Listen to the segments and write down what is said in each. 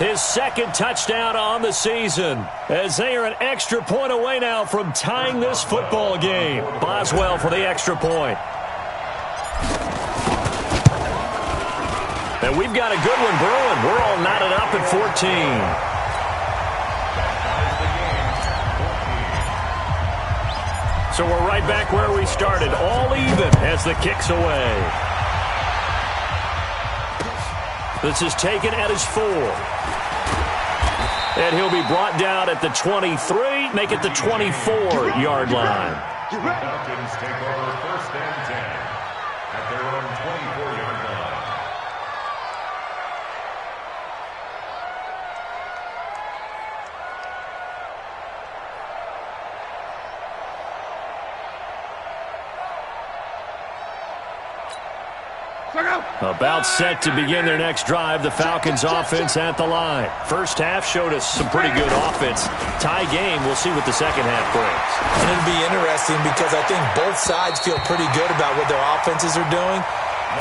His second touchdown on the season, as they are an extra point away now from tying this football game. Boswell for the extra point. And we've got a good one brewing. We're all knotted up at 14. So we're right back where we started, all even as the kick's away. This is taken at his 4. And he'll be brought down at the 23, make it the 24-yard line. Falcons take over 1st and 10 at their own 24-yard line. About set to begin their next drive. The Falcons offense at the line. First half showed us some pretty good offense. Tie game. We'll see what the second half brings. And it'll be interesting because I think both sides feel pretty good about what their offenses are doing.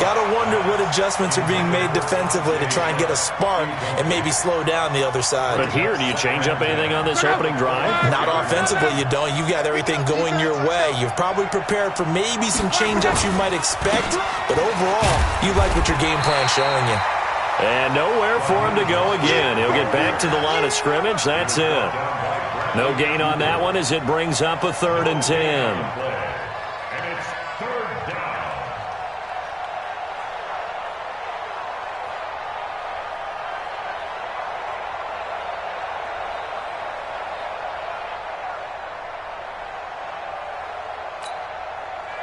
Got to wonder what adjustments are being made defensively to try and get a spark and maybe slow down the other side. But here, do you change up anything on this opening drive? Not offensively, you don't. You've got everything going your way. You've probably prepared for maybe some change-ups you might expect, but overall, you like what your game plan's showing you. And nowhere for him to go again. He'll get back to the line of scrimmage. That's it. No gain on that one as it brings up a 3rd and 10.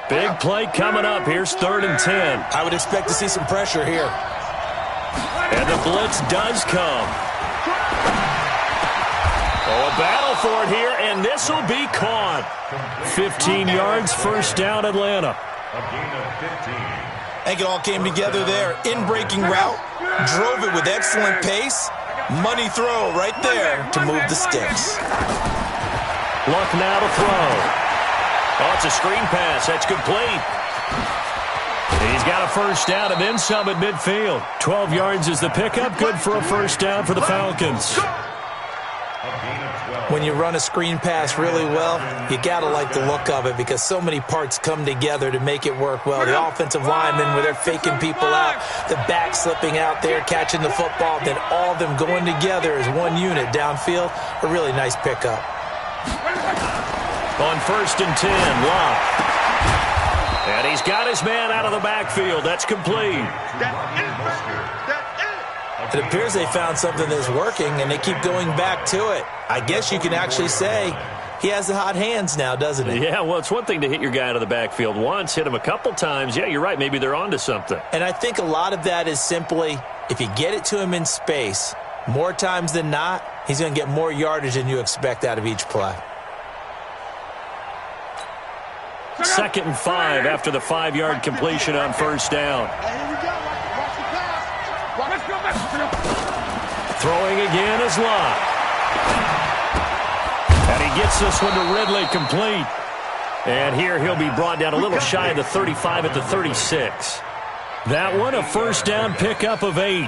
Big play coming up. Here's 3rd and 10. I would expect to see some pressure here. And the blitz does come. Oh, a battle for it here, and this will be caught. 15 yards, 1st down, Atlanta. A gain of 15. I think it all came together there. In-breaking route, drove it with excellent pace. Money throw right there to move the sticks. Luck now to throw. Oh, it's a screen pass. That's complete. He's got a 1st down and then some at midfield. 12 yards is the pickup. Good for a 1st down for the Falcons. When you run a screen pass really well, you got to like the look of it because so many parts come together to make it work well. The offensive linemen, where they're faking people out, the back slipping out there, catching the football, then all of them going together as one unit downfield. A really nice pickup. On 1st and 10, Locke. And he's got his man out of the backfield. That's complete. It appears they found something that's working, and they keep going back to it. I guess you can actually say he has the hot hands now, doesn't he? Yeah, well, it's one thing to hit your guy out of the backfield once, hit him a couple times. Yeah, you're right. Maybe they're on to something. And I think a lot of that is simply if you get it to him in space, more times than not, he's going to get more yardage than you expect out of each play. 2nd and 5 after the 5-yard completion on 1st down. Throwing again is Locke. And he gets this one to Ridley complete. And here he'll be brought down a little shy of the 35 at the 36. That one a 1st down pickup of 8.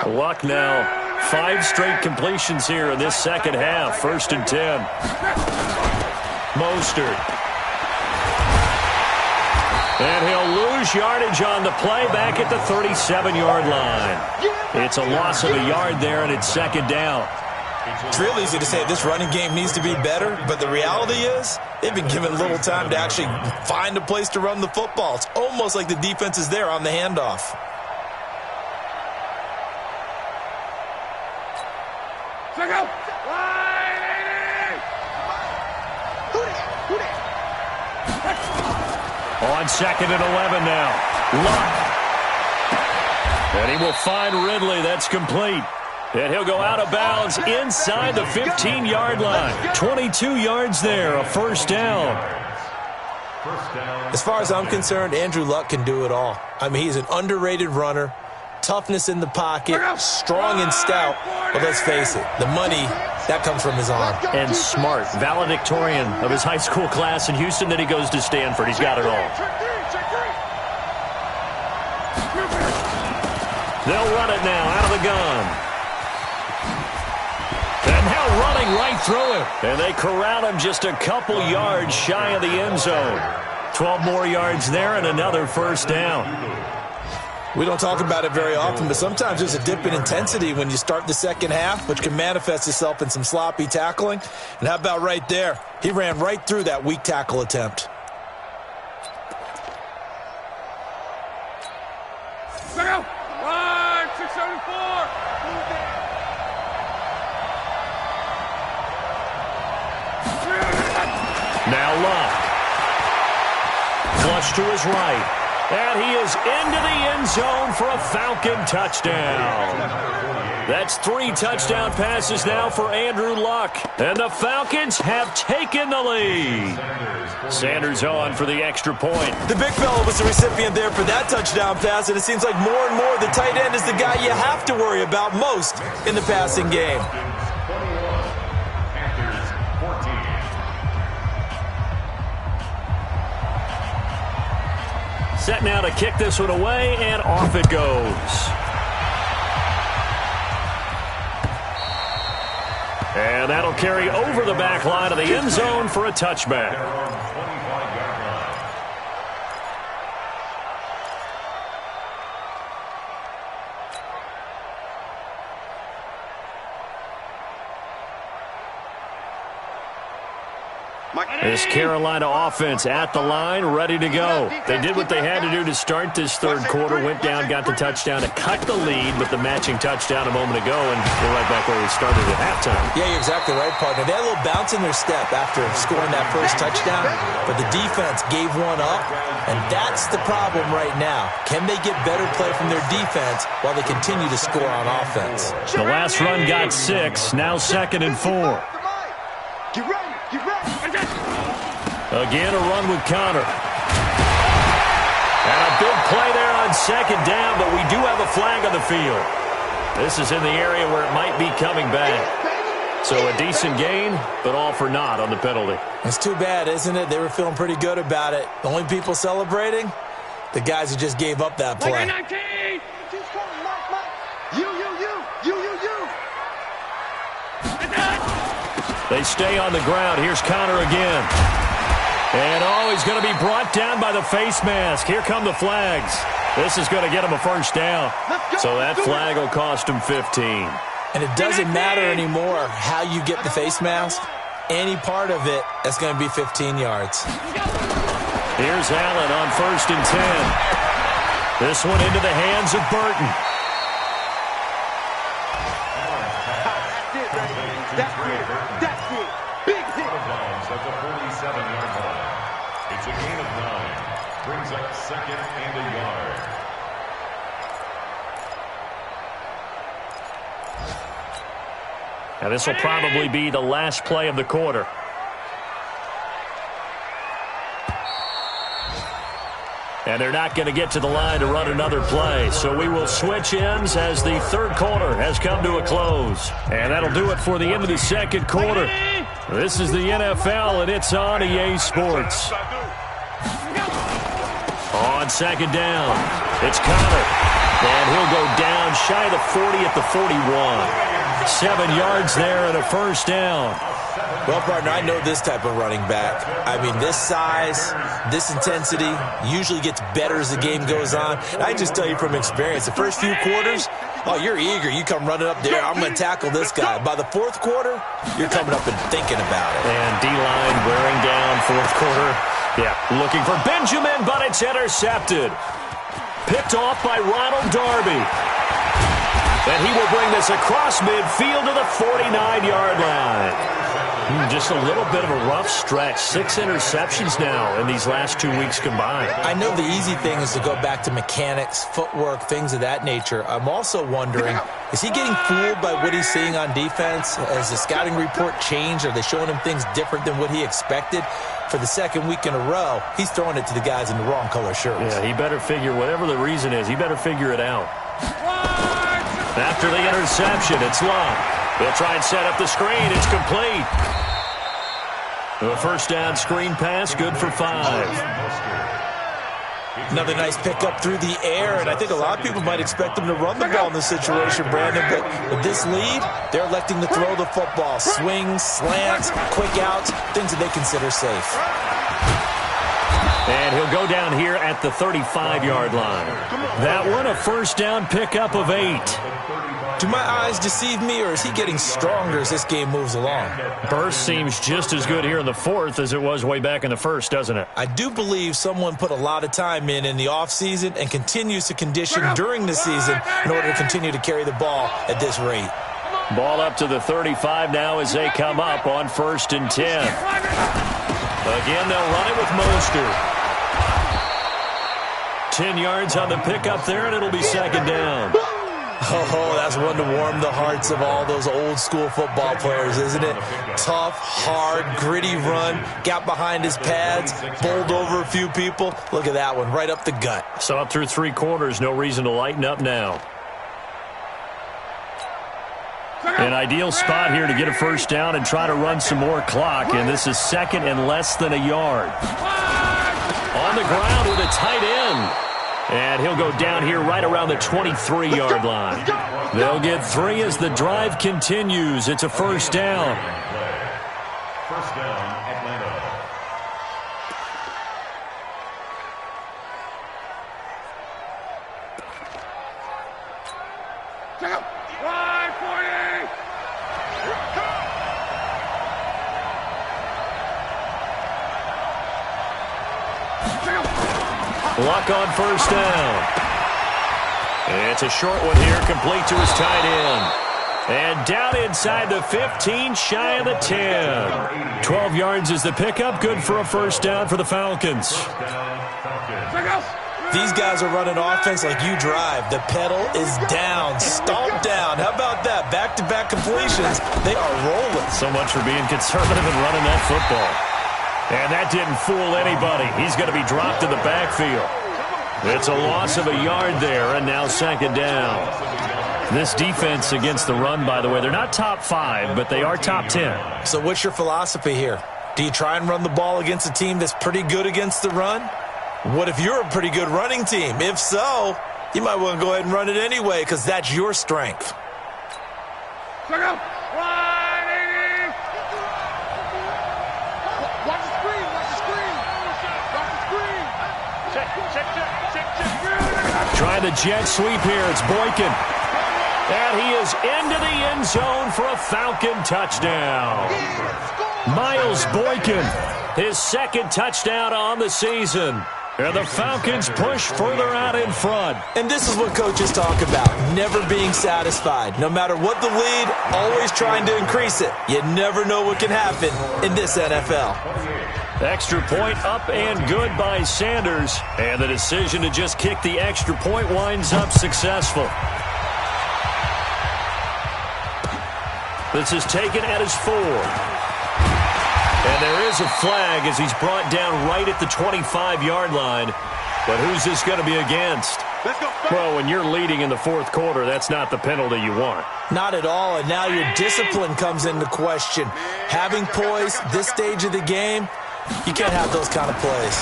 Luck now. 5 straight completions here in this second half. 1st and 10. Mostert. And he'll lose yardage on the play back at the 37-yard line. It's a loss of a yard there, and it's 2nd down. It's real easy to say this running game needs to be better, but the reality is they've been given little time to actually find a place to run the football. It's almost like the defense is there on the handoff. On 2nd and 11 now. Luck. And he will find Ridley. That's complete. And he'll go out of bounds inside the 15-yard line. 22 yards there, a 1st down. As far as I'm concerned, Andrew Luck can do it all. I mean, he's an underrated runner. Toughness in the pocket, strong and stout. But let's face it, the money, that comes from his arm. And smart, valedictorian of his high school class in Houston. Then he goes to Stanford. He's got it all. They'll run it now out of the gun. And now running right through it. And they corral him just a couple yards shy of the end zone. 12 more yards there and another first down. We don't talk about it very often, but sometimes there's a dip in intensity when you start the second half, which can manifest itself in some sloppy tackling. And how about right there? He ran right through that weak tackle attempt. Go! 674! Now Luck. Flush to his right. And he is into the end zone for a Falcon touchdown. That's 3 touchdown passes now for Andrew Luck. And the Falcons have taken the lead. Sanders on for the extra point. The big fella was the recipient there for that touchdown pass, and it seems like more and more the tight end is the guy you have to worry about most in the passing game. Set now to kick this one away, and off it goes. And that'll carry over the back line of the end zone for a touchback. This Carolina offense at the line, ready to go. They did what they had to do to start this third quarter, went down, got the touchdown to cut the lead, but the matching touchdown a moment ago, and we're right back where we started at halftime. Yeah, you're exactly right, partner. They had a little bounce in their step after scoring that first touchdown, but the defense gave one up, and that's the problem right now. Can they get better play from their defense while they continue to score on offense? The last run got 6, now 2nd and 4. Get ready! Get ready! Again, a run with Connor. And a big play there on 2nd down, but we do have a flag on the field. This is in the area where it might be coming back. So a decent gain, but all for naught on the penalty. It's too bad, isn't it? They were feeling pretty good about it. The only people celebrating, the guys who just gave up that play. They stay on the ground. Here's Connor again. And, he's going to be brought down by the face mask. Here come the flags. This is going to get him a first down. So that flag will cost him 15. And it doesn't matter anymore how you get the face mask. Any part of it, that's going to be 15 yards. Here's Allen on 1st and 10. This one into the hands of Burton. That's it. Big hit. At the 47-yard line. It's a gain of 9. Brings up 2nd and a yard. Now this will probably be the last play of the quarter. And they're not going to get to the line to run another play. So we will switch ends as the third quarter has come to a close. And that'll do it for the end of the second quarter. This is the NFL, and it's on EA Sports. On 2nd down, it's Connor. And he'll go down shy of the 40 at the 41. 7 yards there and a first down. Well, partner, I know this type of running back. I mean, this size, this intensity usually gets better as the game goes on. And I just tell you from experience, the first few quarters, you're eager. You come running up there, I'm going to tackle this guy. By the fourth quarter, you're coming up and thinking about it. And D-line wearing down fourth quarter. Yeah, looking for Benjamin, but it's intercepted. Picked off by Ronald Darby. And he will bring this across midfield to the 49-yard line. Just a little bit of a rough stretch. 6 interceptions now in these last 2 weeks combined. I know the easy thing is to go back to mechanics, footwork, things of that nature. I'm also wondering, is he getting fooled by what he's seeing on defense? Has the scouting report changed? Are they showing him things different than what he expected? For the second week in a row, he's throwing it to the guys in the wrong color shirts. Yeah, he better figure, whatever the reason is, he better figure it out. After the interception, it's Long. They'll try and set up the screen. It's complete. A first down screen pass, good for 5. Another nice pickup through the air, and I think a lot of people might expect him to run the ball in this situation, Brandon, but with this lead, they're electing to throw the football. Swings, slants, quick outs, things that they consider safe. And he'll go down here at the 35-yard line. That one, a first down pickup of 8. Do my eyes deceive me, or is he getting stronger as this game moves along? Burst seems just as good here in the fourth as it was way back in the first, doesn't it? I do believe someone put a lot of time in the offseason and continues to condition during the season in order to continue to carry the ball at this rate. Ball up to the 35 now as they come up on 1st and 10. Again, they'll run it with Mostert. 10 yards on the pickup there, and it'll be 2nd down. Oh, that's one to warm the hearts of all those old-school football players, isn't it? Tough, hard, gritty run, got behind his pads, bowled over a few people. Look at that one, right up the gut. So up through 3 quarters, no reason to lighten up now. An ideal spot here to get a first down and try to run some more clock, and this is 2nd and less than a yard. On the ground with a tight end. And he'll go down here right around the 23-yard line. They'll get 3 as the drive continues. It's a first down. First down, Atlanta. Check out. 540. Check out. Luck on first down. It's a short one here, complete to his tight end. And down inside the 15, shy of the 10. 12 yards is the pickup, good for a first down for the Falcons. These guys are running offense like you drive. The pedal is down, stomp down. How about that? Back-to-back completions. They are rolling. So much for being conservative and running that football. And that didn't fool anybody. He's going to be dropped in the backfield. It's a loss of a yard there, and now 2nd down. This defense against the run, by the way, they're not top 5, but they are top 10. So what's your philosophy here? Do you try and run the ball against a team that's pretty good against the run? What if you're a pretty good running team? If so, you might want to go ahead and run it anyway because that's your strength. Check out. 180. Watch the screen. Watch the screen. Watch the screen. Check. Trying the jet sweep here. It's Boykin. And he is into the end zone for a Falcon touchdown. Miles Boykin, his 2nd touchdown on the season. And the Falcons push further out in front. And this is what coaches talk about, never being satisfied. No matter what the lead, always trying to increase it. You never know what can happen in this NFL. Extra point up and good by Sanders. And the decision to just kick the extra point winds up successful. This is taken at his 4. And there is a flag as he's brought down right at the 25-yard line. But who's this going to be against? Well, when you're leading in the 4th quarter, that's not the penalty you want. Not at all, and now your discipline comes into question. Having poise this stage of the game, you can't have those kind of plays.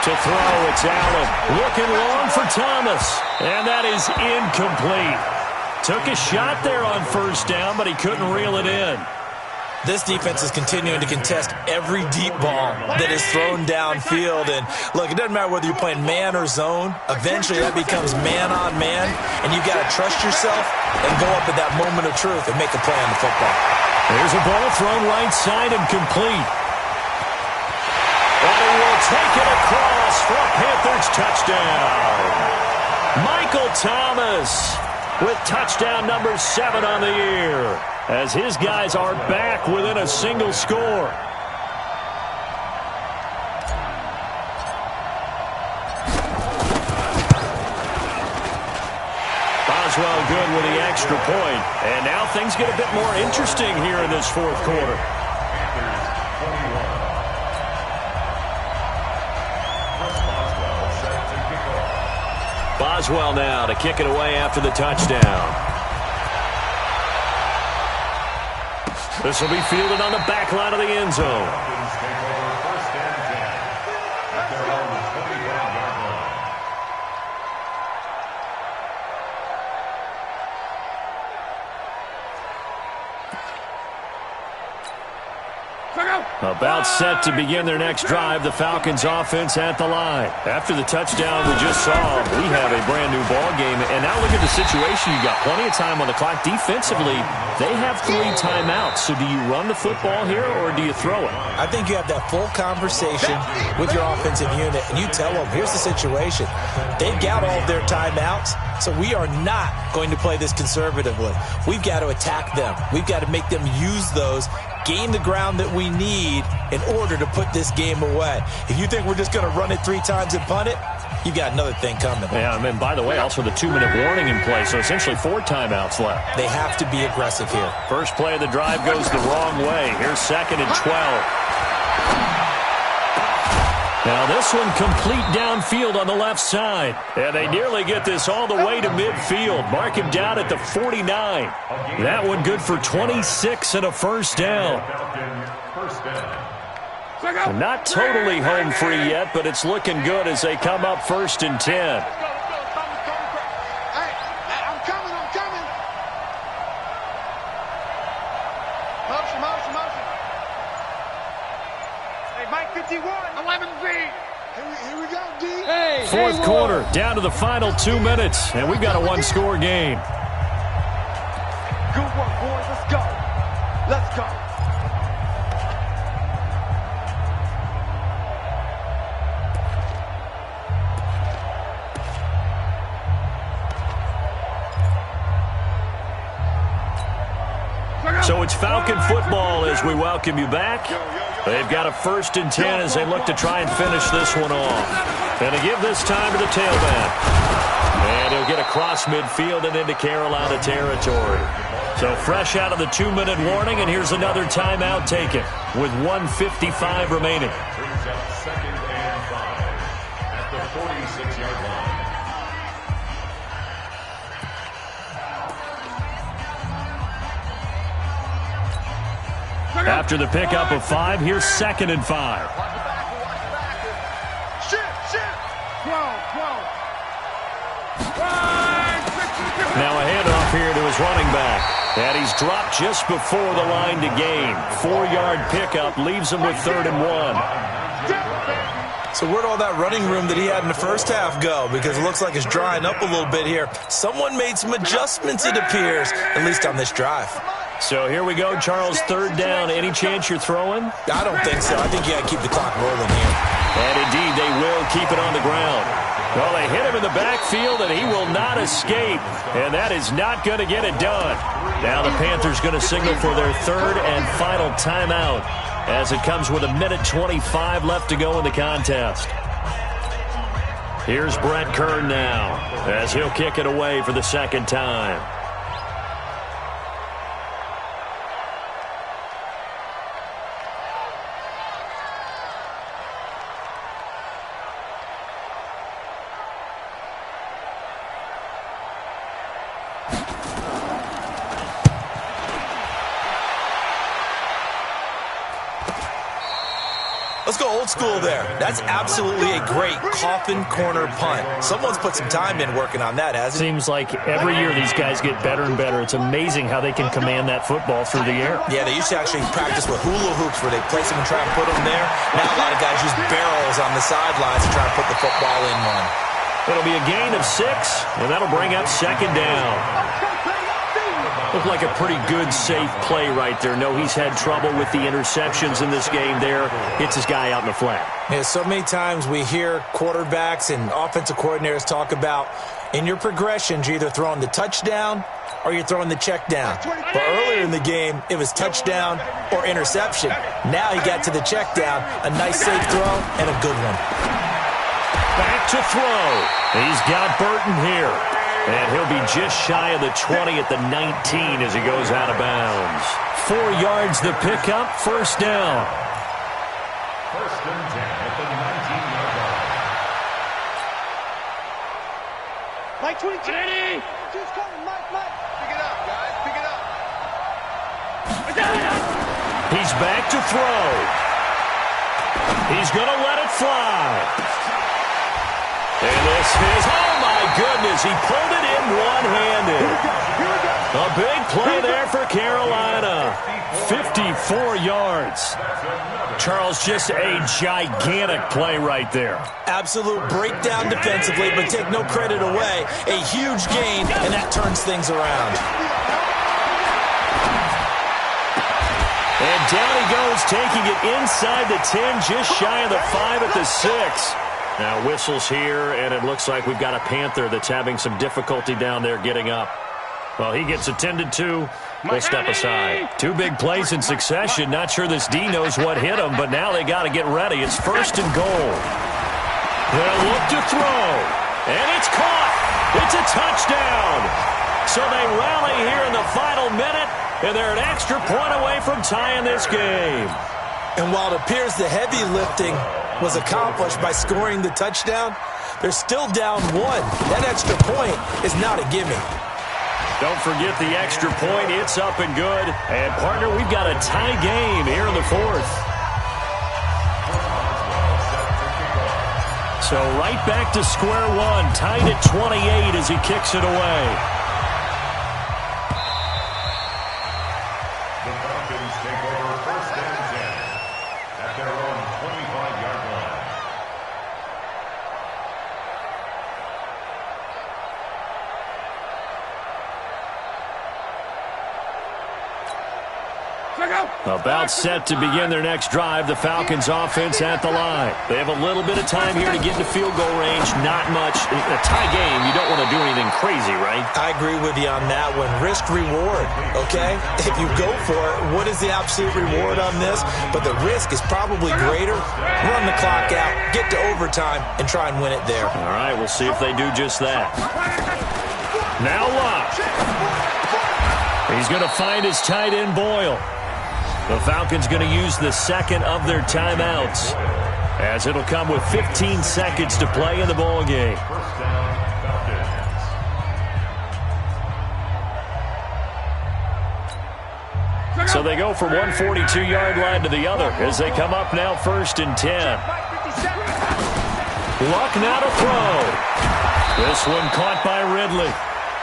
To throw, it's Allen. Looking long for Thomas. And that is incomplete. Took a shot there on first down, but he couldn't reel it in. This defense is continuing to contest every deep ball that is thrown downfield. And, look, it doesn't matter whether you're playing man or zone. Eventually, that becomes man-on-man, and you've got to trust yourself and go up at that moment of truth and make a play on the football. There's a ball thrown right side and complete. And he will take it across for a Panthers touchdown. Michael Thomas with touchdown number 7 on the year, as his guys are back within a single score. Boswell good with the extra point. And now things get a bit more interesting here in this 4th quarter. Boswell now to kick it away after the touchdown. This will be fielded on the back line of the end zone. About set to begin their next drive, the Falcons offense at the line. After the touchdown we just saw, we have a brand new ball game. And now look at the situation. You got plenty of time on the clock. Defensively, they have 3 timeouts. So do you run the football here or do you throw it? I think you have that full conversation with your offensive unit, and you tell them, here's the situation. They've got all of their timeouts, so we are not going to play this conservatively. We've got to attack them. We've got to make them use those, gain the ground that we need in order to put this game away. If you think we're just going to run it 3 times and punt it, you've got another thing coming. Yeah, and by the way, also the 2-minute warning in play, so essentially 4 timeouts left. They have to be aggressive here. First play of the drive goes the wrong way. Here's 2nd and 12. Now this one complete downfield on the left side. And they nearly get this all the way to midfield. Mark him down at the 49. That one good for 26 and a first down. Not totally home free yet, but it's looking good as they come up 1st and 10. Hey, I'm coming. Motion. Hey, Mike 51, 11B. Here we go, D. Hey, Fourth quarter, down to the final 2 minutes, and we've got a 1-score game. Good work, boys. Let's go. So it's Falcon football as we welcome you back. They've got a 1st and 10 as they look to try and finish this one off. And to give this time to the tailback. And he'll get across midfield and into Carolina territory. So fresh out of the 2-minute warning, and here's another timeout taken with 1:55 remaining. Brings up 2nd and 5 at the 46-yard line. After the pickup of 5, here's 2nd and 5. Now a handoff here to his running back. And he's dropped just before the line to gain. 4-yard pickup leaves him with 3rd and 1. So where'd all that running room that he had in the first half go? Because it looks like it's drying up a little bit here. Someone made some adjustments, it appears, at least on this drive. So here we go, Charles, 3rd down. Any chance you're throwing? I don't think so. I think you got to keep the clock rolling here. And indeed, they will keep it on the ground. Well, they hit him in the backfield, and he will not escape. And that is not going to get it done. Now the Panthers going to signal for their 3rd and final timeout as it comes with 1:25 left to go in the contest. Here's Brett Kern now as he'll kick it away for the 2nd time. Let's go old school there. That's absolutely a great coffin corner punt. Someone's put some time in working on that, hasn't it? Seems like every year these guys get better and better. It's amazing how they can command that football through the air. Yeah, they used to actually practice with hula hoops where they place them and try and put them there. Now a lot of guys use barrels on the sidelines to try and put the football in one. It'll be a gain of 6, and that'll bring up 2nd down. Looked like a pretty good, safe play right there. No, he's had trouble with the interceptions in this game there. Hits his guy out in the flat. Yeah, so many times we hear quarterbacks and offensive coordinators talk about in your progressions, you're either throwing the touchdown or you're throwing the check down. But earlier in the game, it was touchdown or interception. Now he got to the check down, a nice safe throw and a good one. Back to throw. He's got Burton here. And he'll be just shy of the 20 at the 19 as he goes out of bounds. 4 yards the pickup, 1st down. 1st and 10 at the 19-yard line. Mike 22. Just coming, Mike. Pick it up, guys. Pick it up. He's back to throw. He's going to let it fly. And this is, oh my goodness, he pulled it in one-handed. A big play there for Carolina. 54 yards. Charles, just a gigantic play right there. Absolute breakdown defensively, but take no credit away. A huge gain, and that turns things around. And down he goes, taking it inside the 10, just shy of the 5 at the 6. Now whistles here, and it looks like we've got a Panther that's having some difficulty down there getting up. Well, he gets attended to. We'll step aside. Two big plays in succession. Not sure this D knows what hit him, but now they got to get ready. It's 1st and goal. They'll look to throw, and it's caught. It's a touchdown. So they rally here in the final minute, and they're an extra point away from tying this game. And while it appears the heavy lifting was accomplished by scoring the touchdown, they're still down 1. That extra point is not a gimme. Don't forget the extra point. It's up and good. And, partner, we've got a tie game here in the 4th. So right back to square one. Tied at 28 as he kicks it away. The Falcons take over 1st and 10 at their own 25-yard line. About set to begin their next drive. The Falcons offense at the line. They have a little bit of time here to get into field goal range. Not much. In a tie game, you don't want to do anything crazy, right? I agree with you on that one. Risk reward, okay? If you go for it, what is the absolute reward on this? But the risk is probably greater. Run the clock out, get to overtime, and try and win it there. All right, we'll see if they do just that. Now Locke. He's going to find his tight end Boyle. The Falcons going to use the second of their timeouts, as it'll come with 15 seconds to play in the ball game. First down, Falcons. So they go from one 42-yard line to the other as they come up now 1st and 10. Luck now to throw. This one caught by Ridley.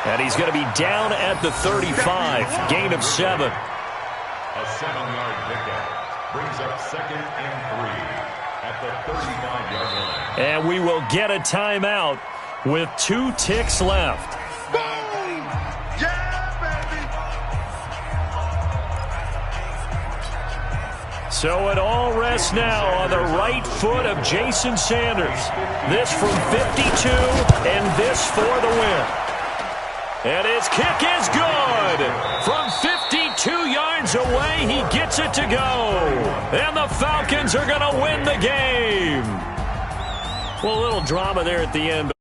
And he's going to be down at the 35. Gain of 7. A 7-yard pickup brings up 2nd and 3 at the 35-yard line. And we will get a timeout with 2 ticks left. So it all rests now on the right foot of Jason Sanders. This from 52 and this for the win. And his kick is good. From 52 yards away, he gets it to go. And the Falcons are going to win the game. Well, a little drama there at the end, but